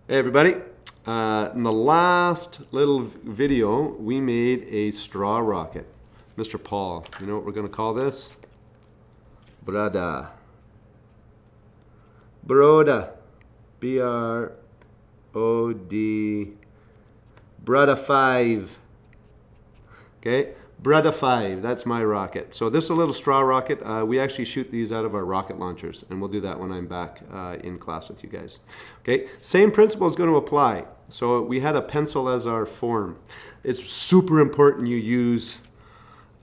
Hey everybody. In the last little video, we made a straw rocket. Mr. Paul, you know what we're going to call this? Brada. Broda. B-R-O-D. Brada 5. Okay? Brada 5, that's my rocket. So this is a little straw rocket. We actually shoot these out of our rocket launchers, and we'll do that when I'm back in class with you guys. Okay, same principle is going to apply. So we had a pencil as our form. It's super important you use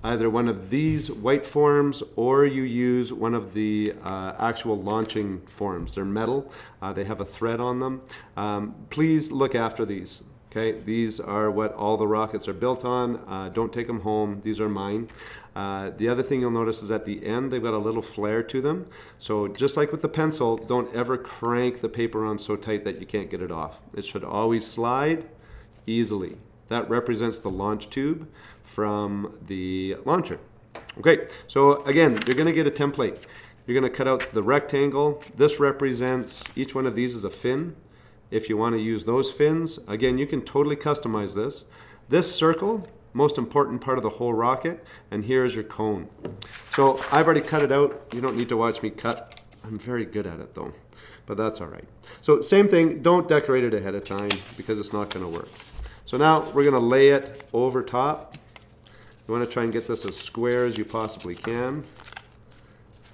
either one of these white forms or you use one of the actual launching forms. They're metal, they have a thread on them. Please look after these. Okay, these are what all the rockets are built on. Don't take them home. These are mine. The other thing you'll notice is at the end, they've got a little flare to them. So just like with the pencil, don't ever crank the paper on so tight that you can't get it off. It should always slide easily. That represents the launch tube from the launcher. Okay, so again, you're going to get a template. You're going to cut out the rectangle. This represents, each one of these is a fin. If you want to use those fins, again, you can totally customize this. This circle, most important part of the whole rocket, and here's your cone. So I've already cut it out. You don't need to watch me cut. I'm very good at it though, but that's all right. So same thing, don't decorate it ahead of time because it's not going to work. So now we're going to lay it over top. You want to try and get this as square as you possibly can.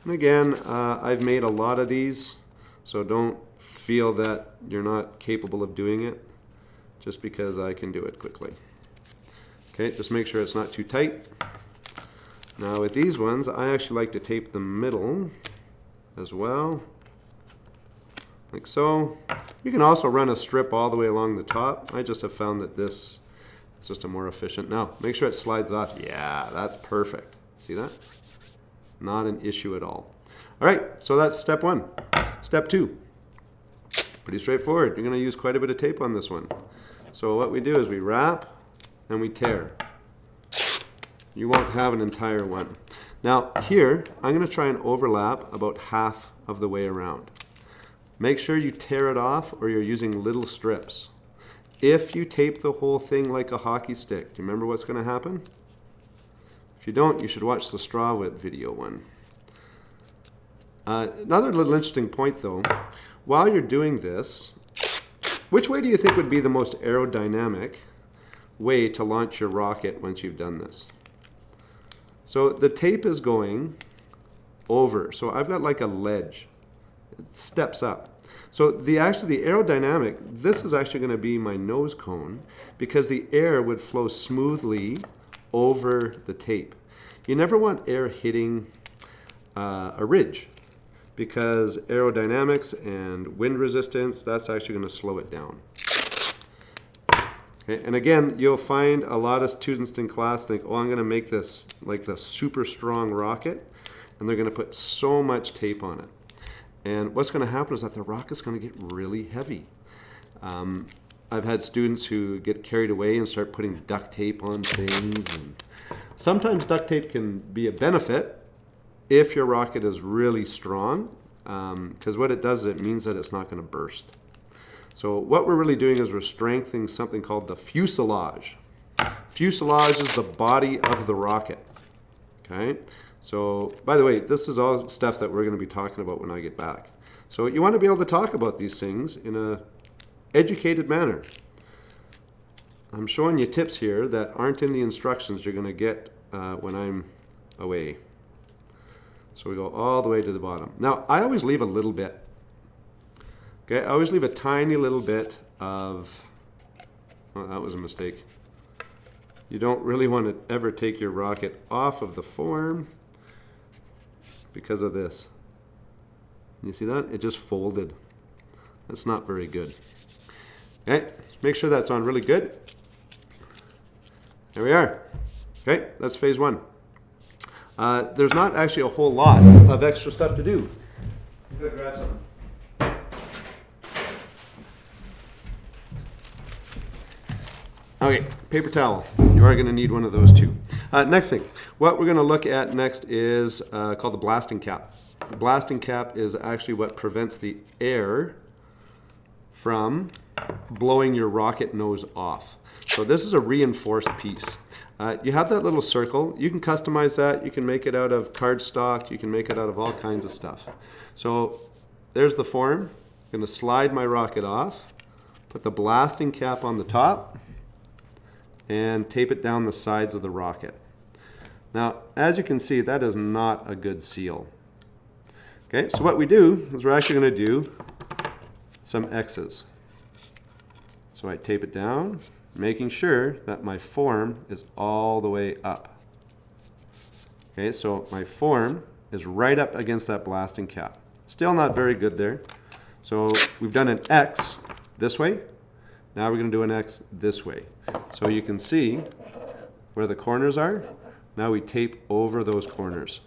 And again, I've made a lot of these, so don't feel that you're not capable of doing it just because I can do it quickly. Okay, just make sure it's not too tight. Now with these ones, I actually like to tape the middle as well, like so. You can also run a strip all the way along the top. I just have found that this is just a more efficient. Now, make sure it slides off. Yeah, that's perfect. See that? Not an issue at all. All right, so that's step one. Step two. Pretty straightforward. You're going to use quite a bit of tape on this one. So what we do is we wrap and we tear. You won't have an entire one. Now here, I'm going to try and overlap about half of the way around. Make sure you tear it off or you're using little strips. If you tape the whole thing like a hockey stick, do you remember what's going to happen? If you don't, you should watch the straw whip video one. Another little interesting point though, while you're doing this, which way do you think would be the most aerodynamic way to launch your rocket once you've done this? So the tape is going over. So I've got like a ledge. It steps up. So the aerodynamic, this is actually going to be my nose cone because the air would flow smoothly over the tape. You never want air hitting a ridge, because aerodynamics and wind resistance, that's actually going to slow it down. Okay, and again, you'll find a lot of students in class think, oh, I'm going to make this like the super strong rocket, and they're going to put so much tape on it. And what's going to happen is that the rocket's going to get really heavy. I've had students who get carried away and start putting duct tape on things. And sometimes duct tape can be a benefit if your rocket is really strong, because what it does, it means that it's not going to burst. So what we're really doing is we're strengthening something called the fuselage. Fuselage is the body of the rocket. Okay. So by the way, this is all stuff that we're going to be talking about when I get back. So you want to be able to talk about these things in a educated manner. I'm showing you tips here that aren't in the instructions you're going to get when I'm away. So we go all the way to the bottom. Now, I always leave a little bit. Okay, I always leave a tiny little bit of, oh, that was a mistake. You don't really want to ever take your rocket off of the form because of this. You see that? It just folded. That's not very good. Okay, make sure that's on really good. There we are. Okay, that's phase one. There's not actually a whole lot of extra stuff to do. I'm going to grab some. Okay, paper towel. You are going to need one of those too. Next thing, what we're going to look at next is called the blasting cap. The blasting cap is actually what prevents the air from blowing your rocket nose off. So this is a reinforced piece. You have that little circle. You can customize that. You can make it out of cardstock. You can make it out of all kinds of stuff. So there's the form. I'm going to slide my rocket off, put the blasting cap on the top, and tape it down the sides of the rocket. Now, as you can see, that is not a good seal. Okay, so what we do is we're actually going to do some X's. So I tape it down, making sure that my form is all the way up. Okay, so my form is right up against that blasting cap. Still not very good there. So we've done an X this way. Now we're going to do an X this way. So you can see where the corners are. Now we tape over those corners.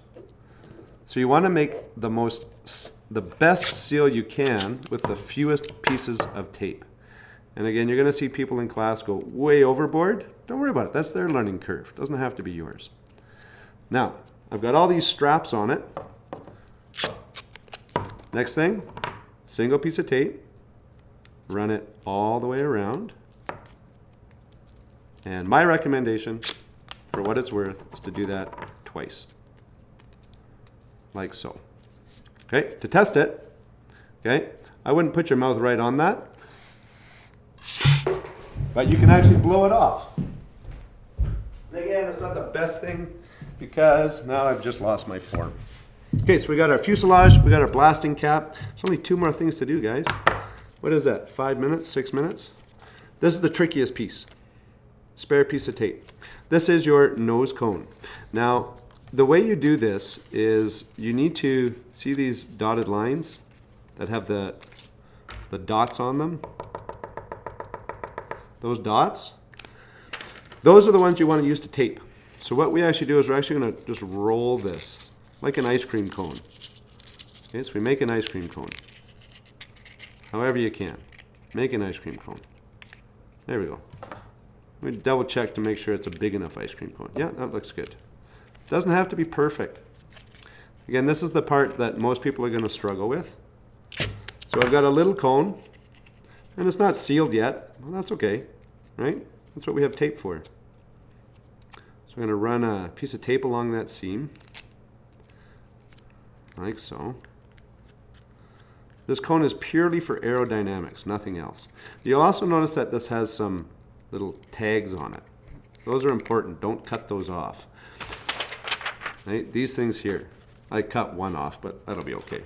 So you want to make the best seal you can with the fewest pieces of tape. And again, you're going to see people in class go way overboard. Don't worry about it. That's their learning curve. It doesn't have to be yours. Now, I've got all these straps on it. Next thing, single piece of tape. Run it all the way around. And my recommendation, for what it's worth, is to do that twice. Like so. Okay, to test it, okay, I wouldn't put your mouth right on that, but you can actually blow it off. And again, it's not the best thing because now I've just lost my form. Okay, so we got our fuselage, we got our blasting cap. There's only 2 more things to do, guys. What is that, 5 minutes, 6 minutes? This is the trickiest piece. Spare piece of tape. This is your nose cone. Now, the way you do this is you need to see these dotted lines that have the dots on them. Those dots, those are the ones you want to use to tape. So what we actually do is we're actually going to just roll this like an ice cream cone. Okay, so we make an ice cream cone. However you can. Make an ice cream cone. There we go. We double check to make sure it's a big enough ice cream cone. Yeah, that looks good. Doesn't have to be perfect. Again, this is the part that most people are going to struggle with. So I've got a little cone, and it's not sealed yet. Well, that's okay, right? That's what we have tape for. So I'm going to run a piece of tape along that seam, like so. This cone is purely for aerodynamics, nothing else. You'll also notice that this has some little tags on it. Those are important. Don't cut those off. Right? These things here. I cut one off, but that'll be okay.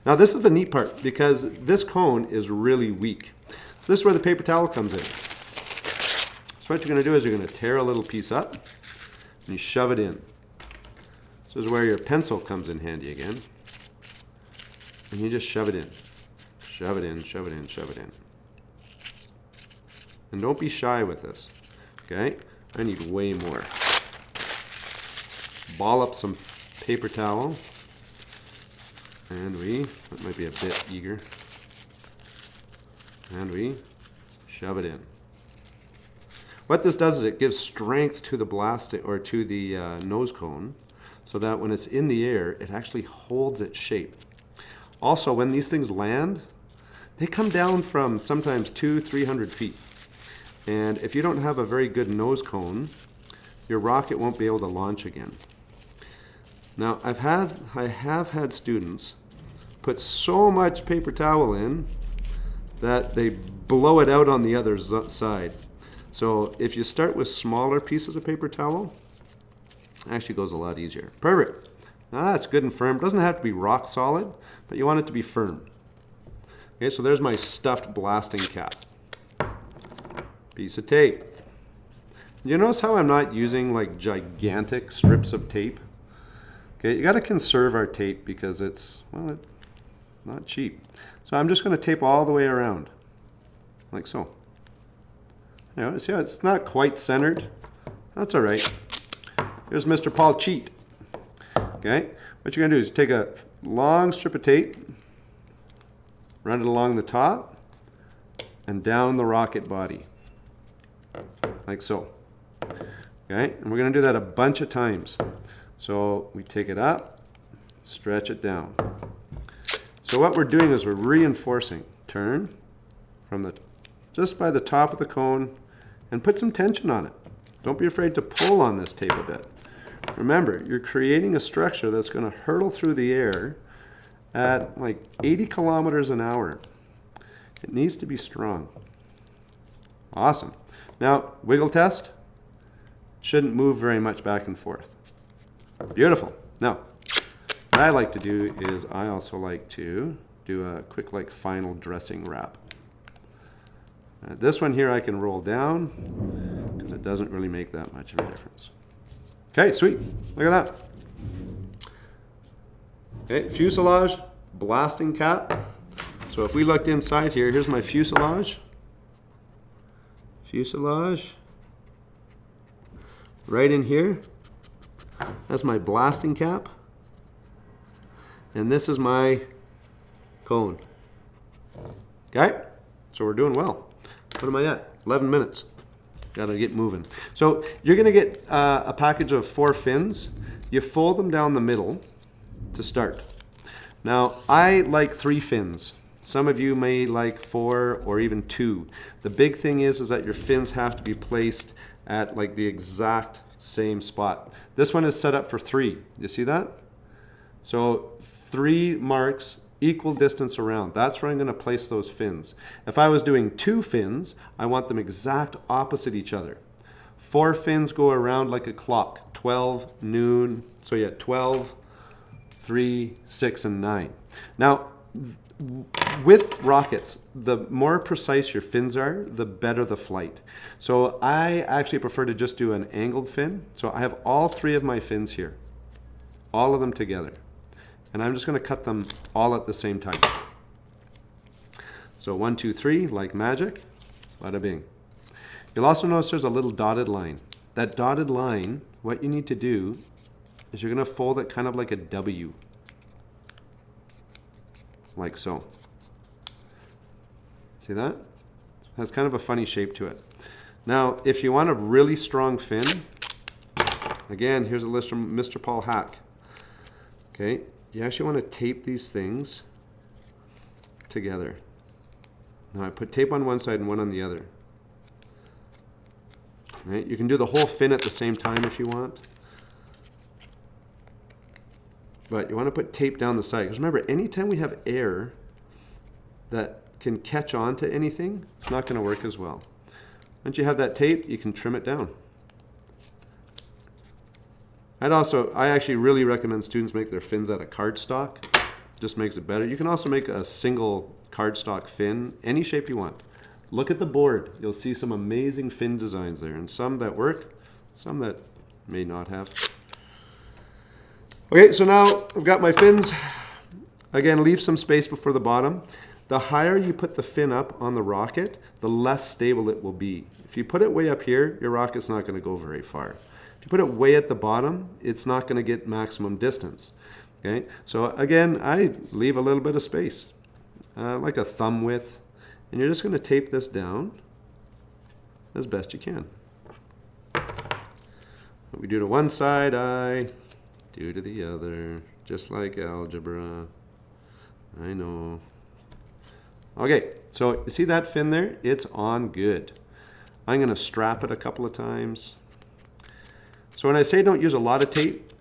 Now this is the neat part because this cone is really weak. So this is where the paper towel comes in. So what you're going to do is you're going to tear a little piece up and you shove it in. This is where your pencil comes in handy again. And you just shove it in. Shove it in, shove it in, shove it in. And don't be shy with this. Okay? I need way more. Ball up some paper towel. And that might be a bit eager. And we shove it in. What this does is it gives strength to the blasting or to the nose cone so that when it's in the air, it actually holds its shape. Also, when these things land, they come down from sometimes 200-300 feet. And if you don't have a very good nose cone, your rocket won't be able to launch again. Now, I have had students put so much paper towel in that they blow it out on the other side. So if you start with smaller pieces of paper towel, it actually goes a lot easier. Perfect. Now that's good and firm. Doesn't have to be rock solid, but you want it to be firm. Okay, so there's my stuffed blasting cap. Piece of tape. You notice how I'm not using like gigantic strips of tape? Okay, you got to conserve our tape because it's, well, it's not cheap. So I'm just going to tape all the way around, like so. You know, see how it's not quite centered? That's all right. Here's Mr. Paul Cheat. Okay, what you're going to do is take a long strip of tape, run it along the top, and down the rocket body, like so. Okay, and we're going to do that a bunch of times. So we take it up, stretch it down. So what we're doing is we're reinforcing. Turn from the just by the top of the cone and put some tension on it. Don't be afraid to pull on this tape a bit. Remember, you're creating a structure that's going to hurtle through the air at like 80 kilometers an hour. It needs to be strong. Awesome. Now, wiggle test. Shouldn't move very much back and forth. Beautiful. Now, what I like to do is I also like to do a quick like final dressing wrap. This one here I can roll down because it doesn't really make that much of a difference. Okay, sweet. Look at that. Okay, fuselage, blasting cap. So if we looked inside here, here's my fuselage. Fuselage. Right in here. That's my blasting cap. And this is my cone. Okay? So we're doing well. What am I at? 11 minutes. Gotta get moving. So you're gonna get a package of 4 fins. You fold them down the middle to start. Now, I like 3 fins. Some of you may like 4 or even 2. The big thing is that your fins have to be placed at like the exact same spot. This one is set up for 3. You see that? So 3 marks, equal distance around. That's where I'm going to place those fins. If I was doing 2 fins, I want them exact opposite each other. 4 fins go around like a clock. 12, noon, so yeah, 12, 3, 6, and 9. Now, with rockets, the more precise your fins are, the better the flight. So I actually prefer to just do an angled fin. So I have all 3 of my fins here, all of them together. And I'm just going to cut them all at the same time. So 1, 2, 3, like magic, bada bing. You'll also notice there's a little dotted line. That dotted line, what you need to do is you're going to fold it kind of like a W. Like so. See that? It has kind of a funny shape to it. Now, if you want a really strong fin, again, here's a list from Mr. Paul Hack. Okay, you actually want to tape these things together. Now I put tape on one side and one on the other. Right? You can do the whole fin at the same time if you want. But you want to put tape down the side. Because remember, anytime we have air that can catch on to anything, it's not going to work as well. Once you have that tape, you can trim it down. I actually really recommend students make their fins out of cardstock. Just makes it better. You can also make a single cardstock fin, any shape you want. Look at the board. You'll see some amazing fin designs there, and some that work, some that may not have. Okay, so now I've got my fins. Again, leave some space before the bottom. The higher you put the fin up on the rocket, the less stable it will be. If you put it way up here, your rocket's not going to go very far. If you put it way at the bottom, it's not going to get maximum distance. Okay, so again, I leave a little bit of space, like a thumb width, and you're just going to tape this down as best you can. What we do to one side, I do to the other, just like algebra. I know. Okay, so you see that fin there? It's on good. I'm going to strap it a couple of times. So when I say don't use a lot of tape,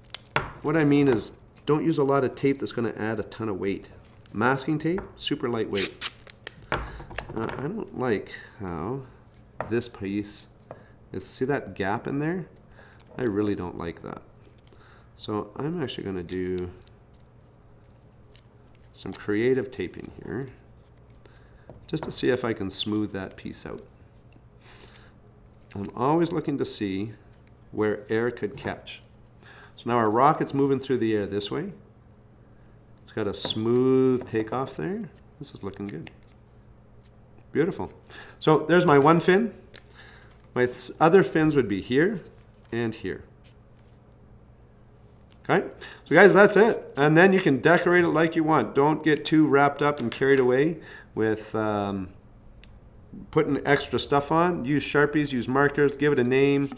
what I mean is don't use a lot of tape that's going to add a ton of weight. Masking tape, super lightweight. I don't like how this piece is, see that gap in there? I really don't like that. So I'm actually going to do some creative taping here, just to see if I can smooth that piece out. I'm always looking to see where air could catch. So now our rocket's moving through the air this way. It's got a smooth takeoff there. This is looking good. Beautiful. So there's my one fin. My other fins would be here and here. Okay, so guys, that's it. And then you can decorate it like you want. Don't get too wrapped up and carried away with putting extra stuff on. Use Sharpies, use markers, give it a name,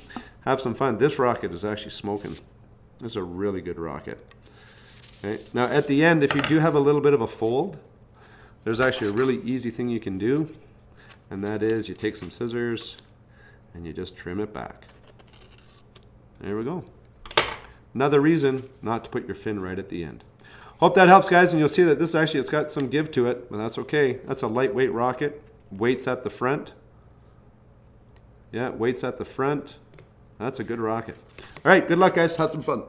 have some fun. This rocket is actually smoking. This is a really good rocket. Okay. Now at the end, if you do have a little bit of a fold, there's actually a really easy thing you can do. and that is you take some scissors and you just trim it back. There we go. Another reason not to put your fin right at the end. Hope that helps, guys, and you'll see that this actually has got some give to it, but that's okay. That's a lightweight rocket. Weights at the front. Yeah, weights at the front. That's a good rocket. All right, good luck, guys. Have some fun.